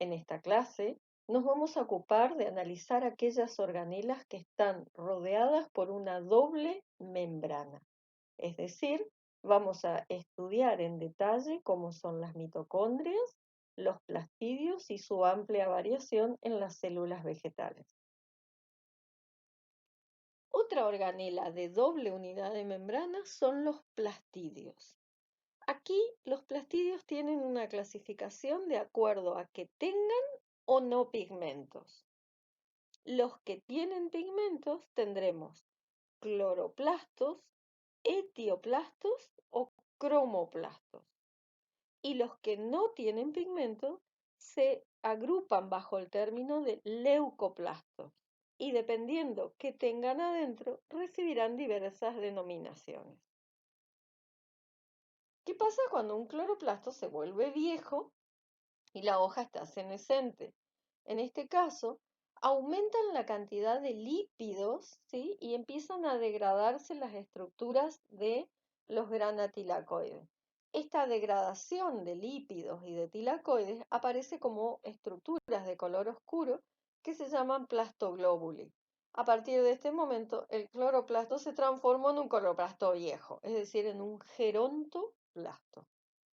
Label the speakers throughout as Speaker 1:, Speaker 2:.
Speaker 1: En esta clase nos vamos a ocupar de analizar aquellas organelas que están rodeadas por una doble membrana. Es decir, vamos a estudiar en detalle cómo son las mitocondrias, los plastidios y su amplia variación en las células vegetales. Otra organela de doble unidad de membrana son los plastidios. Aquí los plastidios tienen una clasificación de acuerdo a que tengan o no pigmentos. Los que tienen pigmentos tendremos cloroplastos, etioplastos o cromoplastos. Y los que no tienen pigmentos se agrupan bajo el término de leucoplastos. Y dependiendo qué tengan adentro, recibirán diversas denominaciones. ¿Qué pasa cuando un cloroplasto se vuelve viejo y la hoja está senescente? En este caso, aumentan la cantidad de lípidos, ¿sí? Y empiezan a degradarse las estructuras de los granatilacoides. Esta degradación de lípidos y de tilacoides aparece como estructuras de color oscuro que se llaman plastoglóbuli. A partir de este momento, el cloroplasto se transformó en un cloroplasto viejo, es decir, en un gerontoplasto.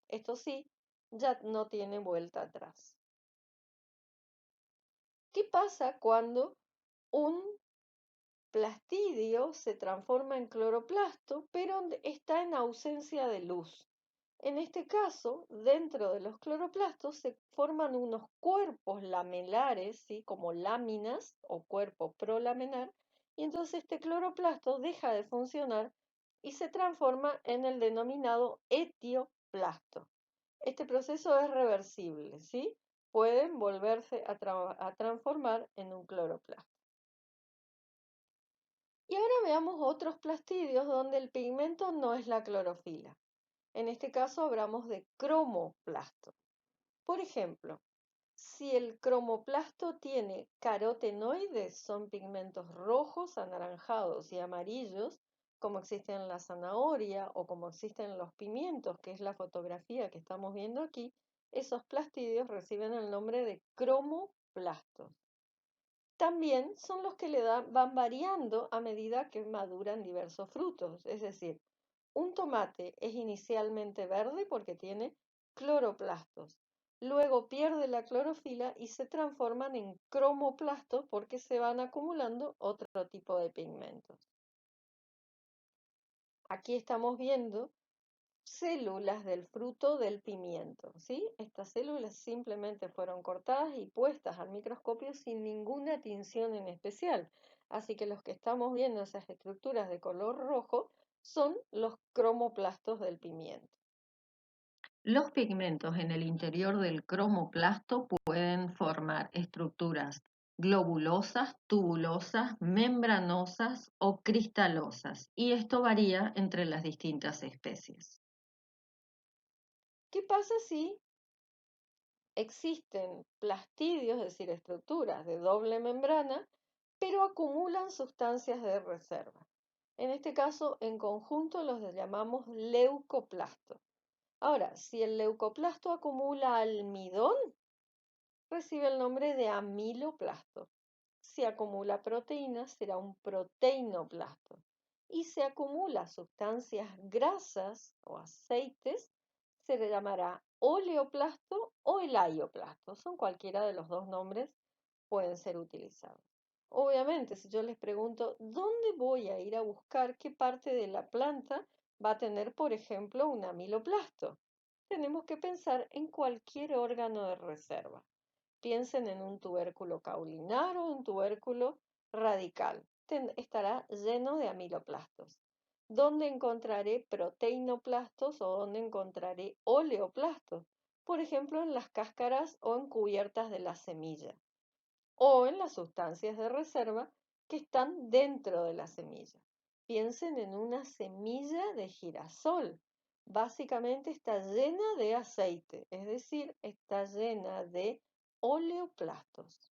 Speaker 1: Esto sí, ya no tiene vuelta atrás. ¿Qué pasa cuando un plastidio se transforma en cloroplasto, pero está en ausencia de luz? En este caso, dentro de los cloroplastos se forman unos cuerpos lamelares, ¿sí? Como láminas o cuerpo prolaminar, y entonces este cloroplasto deja de funcionar y se transforma en el denominado etioplasto. Este proceso es reversible, ¿sí? Pueden volverse a transformar en un cloroplasto. Y ahora veamos otros plastidios donde el pigmento no es la clorofila. En este caso hablamos de cromoplasto. Por ejemplo, si el cromoplasto tiene carotenoides, son pigmentos rojos, anaranjados y amarillos, como existen en la zanahoria o como existen en los pimientos, que es la fotografía que estamos viendo aquí, esos plastidios reciben el nombre de cromoplastos. También son los que van variando a medida que maduran diversos frutos, es decir, un tomate es inicialmente verde porque tiene cloroplastos. Luego pierde la clorofila y se transforman en cromoplastos porque se van acumulando otro tipo de pigmentos. Aquí estamos viendo células del fruto del pimiento, ¿sí? Estas células simplemente fueron cortadas y puestas al microscopio sin ninguna tinción en especial. Así que los que estamos viendo, esas estructuras de color rojo, son los cromoplastos del pimiento. Los pigmentos en el interior del cromoplasto pueden formar estructuras globulosas, tubulosas, membranosas o cristalosas, y esto varía entre las distintas especies. ¿Qué pasa si existen plastidios, es decir, estructuras de doble membrana, pero acumulan sustancias de reserva? En este caso, en conjunto los llamamos leucoplastos. Ahora, si el leucoplasto acumula almidón, recibe el nombre de amiloplasto. Si acumula proteínas, será un proteinoplasto. Y si acumula sustancias grasas o aceites, se le llamará oleoplasto o elaioplasto. Son cualquiera de los dos nombres, pueden ser utilizados. Obviamente, si yo les pregunto, ¿dónde voy a ir a buscar qué parte de la planta va a tener, por ejemplo, un amiloplasto? Tenemos que pensar en cualquier órgano de reserva. Piensen en un tubérculo caulinar o un tubérculo radical. Estará lleno de amiloplastos. ¿Dónde encontraré proteinoplastos o dónde encontraré oleoplastos? Por ejemplo, en las cáscaras o en cubiertas de la semilla, o en las sustancias de reserva que están dentro de la semilla. Piensen en una semilla de girasol. Básicamente está llena de aceite, es decir, está llena de oleoplastos.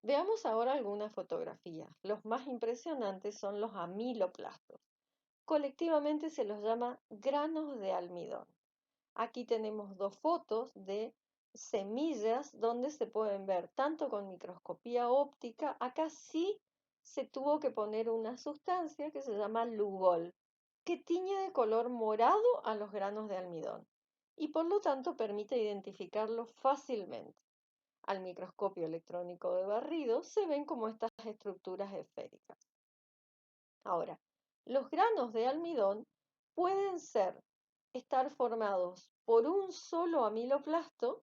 Speaker 1: Veamos ahora algunas fotografías. Los más impresionantes son los amiloplastos. Colectivamente se los llama granos de almidón. Aquí tenemos dos fotos de semillas donde se pueden ver tanto con microscopía óptica. Acá sí se tuvo que poner una sustancia que se llama Lugol, que tiñe de color morado a los granos de almidón y por lo tanto permite identificarlos fácilmente. Al microscopio electrónico de barrido se ven como estas estructuras esféricas. Ahora, los granos de almidón pueden estar formados por un solo amiloplasto,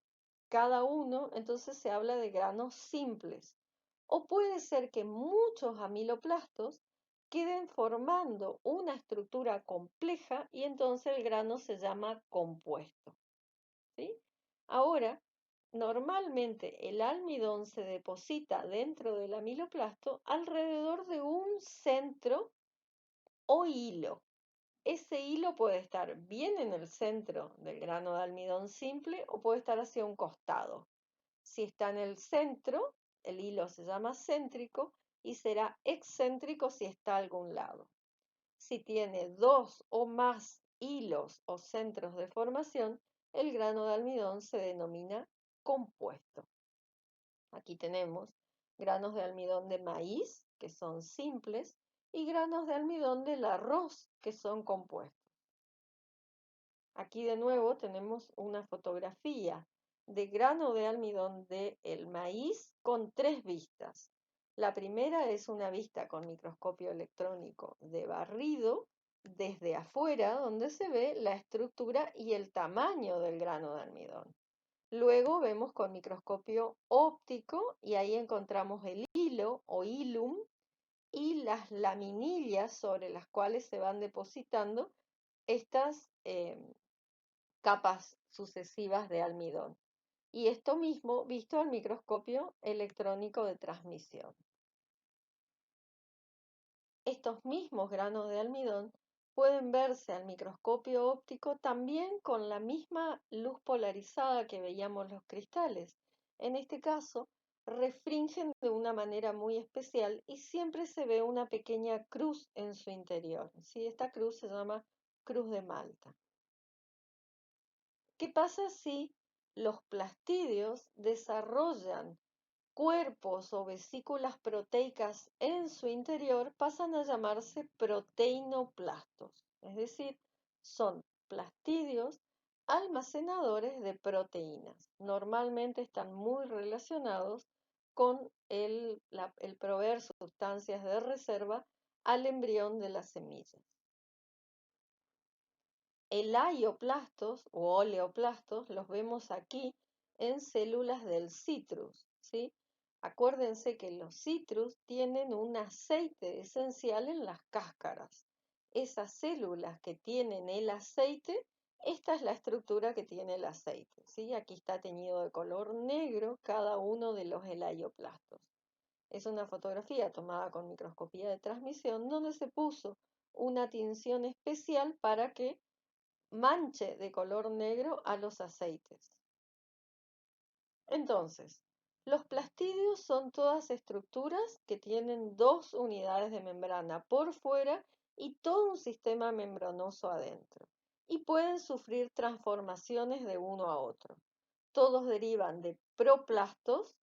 Speaker 1: cada uno, entonces se habla de granos simples. O puede ser que muchos amiloplastos queden formando una estructura compleja y entonces el grano se llama compuesto. ¿Sí? Ahora, normalmente el almidón se deposita dentro del amiloplasto alrededor de un centro o hilo. Ese hilo puede estar bien en el centro del grano de almidón simple o puede estar hacia un costado. Si está en el centro, el hilo se llama céntrico y será excéntrico si está a algún lado. Si tiene dos o más hilos o centros de formación, el grano de almidón se denomina compuesto. Aquí tenemos granos de almidón de maíz, que son simples, y granos de almidón del arroz, que son compuestos. Aquí de nuevo tenemos una fotografía de grano de almidón del maíz con tres vistas. La primera es una vista con microscopio electrónico de barrido desde afuera, donde se ve la estructura y el tamaño del grano de almidón. Luego vemos con microscopio óptico y ahí encontramos el hilo o hilum y las laminillas sobre las cuales se van depositando estas capas sucesivas de almidón. Y esto mismo visto al microscopio electrónico de transmisión. Estos mismos granos de almidón pueden verse al microscopio óptico también con la misma luz polarizada que veíamos los cristales. En este caso, refringen de una manera muy especial y siempre se ve una pequeña cruz en su interior. ¿Sí? Esta cruz se llama cruz de Malta. ¿Qué pasa si los plastidios desarrollan cuerpos o vesículas proteicas en su interior? Pasan a llamarse proteinoplastos, es decir, son plastidios almacenadores de proteínas. Normalmente están muy relacionados con el proveer sustancias de reserva al embrión de las semillas. El aioplastos o oleoplastos los vemos aquí en células del citrus, ¿sí? Acuérdense que los citrus tienen un aceite esencial en las cáscaras. Esas células que tienen el aceite, esta es la estructura que tiene el aceite, ¿sí? Aquí está teñido de color negro cada uno de los elaioplastos. Es una fotografía tomada con microscopía de transmisión donde se puso una tinción especial para que manche de color negro a los aceites. Entonces, los plastidios son todas estructuras que tienen dos unidades de membrana por fuera y todo un sistema membranoso adentro, y pueden sufrir transformaciones de uno a otro. Todos derivan de proplastos,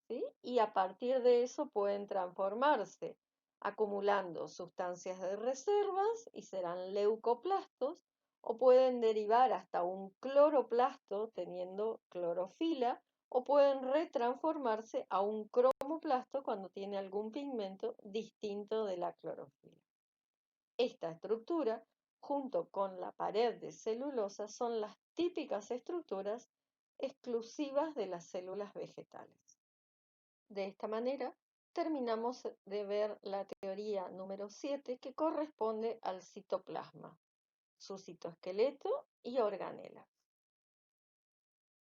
Speaker 1: ¿sí? Y a partir de eso pueden transformarse, acumulando sustancias de reservas y serán leucoplastos, o pueden derivar hasta un cloroplasto teniendo clorofila, o pueden retransformarse a un cromoplasto cuando tiene algún pigmento distinto de la clorofila. Esta estructura, junto con la pared de celulosa, son las típicas estructuras exclusivas de las células vegetales. De esta manera, terminamos de ver la teoría número 7 que corresponde al citoplasma, su citoesqueleto y organela.